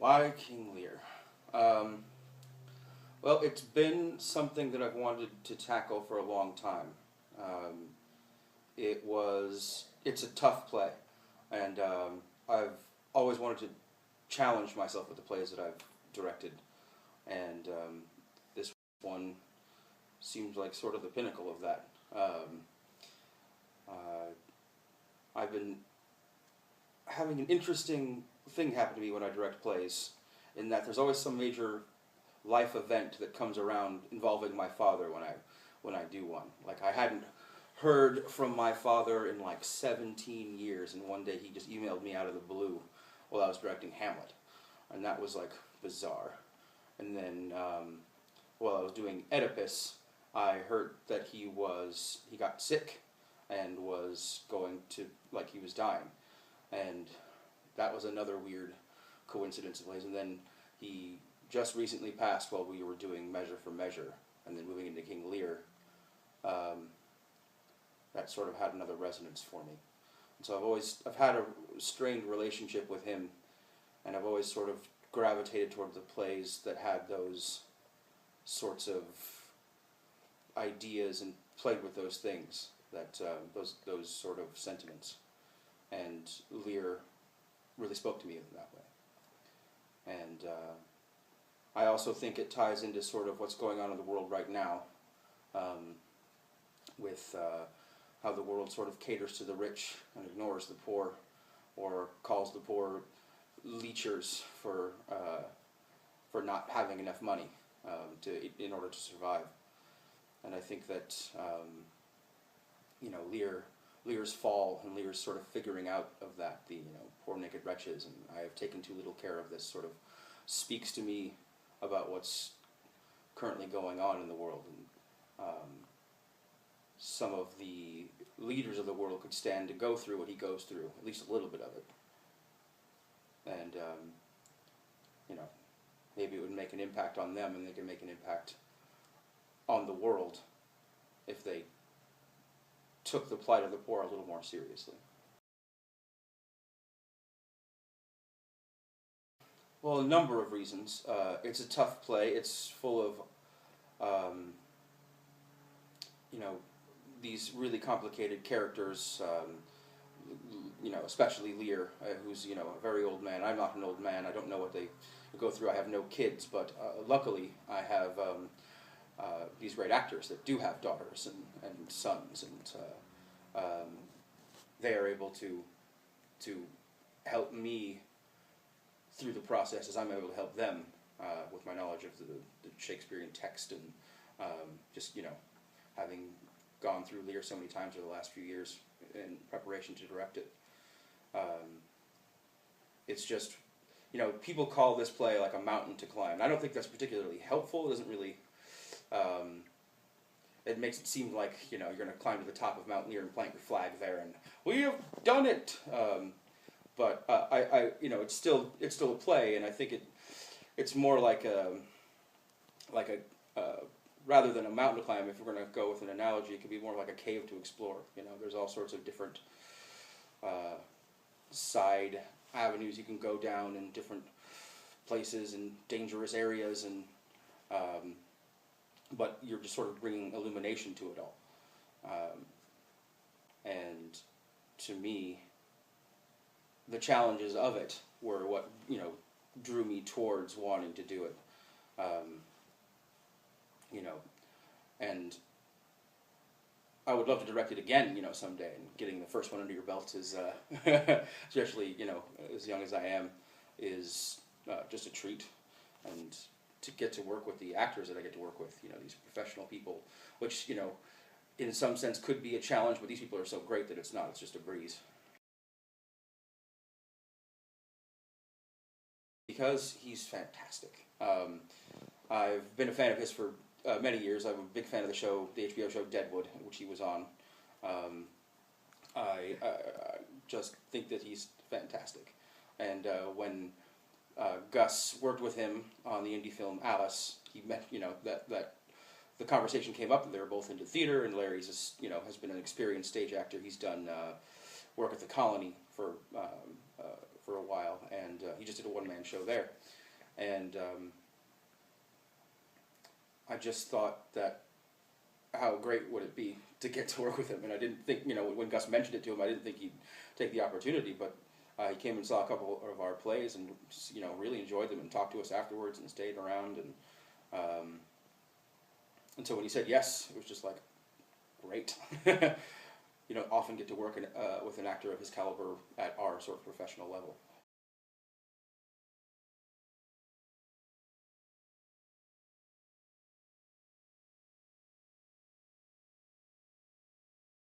Why King Lear? Um, well, it's been something that I've wanted to tackle for a long time. Um, it's a tough play, and I've always wanted to challenge myself with the plays that I've directed, and this one seems like sort of the pinnacle of that. Uh, I've been having an interesting thing happen to me when I direct plays, in that there's always some major life event that comes around involving my father when I do one. Like, I hadn't heard from my father in like 17 years, and one day he just emailed me out of the blue while I was directing Hamlet, and that was like bizarre. And then while I was doing Oedipus, I heard that he got sick and was going to, like, he was dying, and that was another weird coincidence of ways. And then he just recently passed while we were doing Measure for Measure, and then moving into King Lear. That sort of had another resonance for me. And so I've had a strained relationship with him, and I've always sort of gravitated toward the plays that had those sorts of ideas and played with those things, that those sort of sentiments. And Lear really spoke to me in that way. And I also think it ties into sort of what's going on in the world right now, with how the world sort of caters to the rich and ignores the poor, or calls the poor leechers for not having enough money in order to survive. And I think that Lear's fall and Lear's sort of figuring out of that, the poor naked wretches, and I have taken too little care of this, sort of speaks to me about what's currently going on in the world. And some of the leaders of the world could stand to go through what he goes through, at least a little bit of it. And maybe it would make an impact on them, and they can make an impact on the world if they took the plight of the poor a little more seriously. Well, a number of reasons. It's a tough play. It's full of, these really complicated characters. Especially Lear, who's a very old man. I'm not an old man. I don't know what they go through. I have no kids, but luckily I have these great actors that do have daughters and sons, and they are able to help me through the process as I'm able to help them with my knowledge of the Shakespearean text, and just having gone through Lear so many times over the last few years in preparation to direct it. It's just, people call this play like a mountain to climb. I don't think that's particularly helpful. It doesn't really, it makes it seem like, you're going to climb to the top of Mount Lear and plant your flag there, and we have done it. But it's still a play, and I think it's more like a rather than a mountain to climb. If we're going to go with an analogy, it could be more like a cave to explore. There's all sorts of different side avenues you can go down in different places and dangerous areas, and but you're just sort of bringing illumination to it all. And to me, the challenges of it were what drew me towards wanting to do it. And I would love to direct it again, someday. And getting the first one under your belt is, especially as young as I am, is just a treat. And to get to work with the actors that I get to work with, these professional people, which in some sense could be a challenge, but these people are so great that it's not. It's just a breeze. Because he's fantastic. I've been a fan of his for many years. I'm a big fan of the HBO show Deadwood, which he was on. I just think that he's fantastic. And when Gus worked with him on the indie film Alice, he met, that the conversation came up that they were both into theater, and Larry's has been an experienced stage actor. He's done work at the Colony for a while, and he just did a one-man show there. And I just thought that how great would it be to get to work with him. And I didn't think, when Gus mentioned it to him, I didn't think he'd take the opportunity, but he came and saw a couple of our plays and, really enjoyed them and talked to us afterwards and stayed around. And so when he said yes, it was just like, great. Often get to work with an actor of his caliber at our sort of professional level.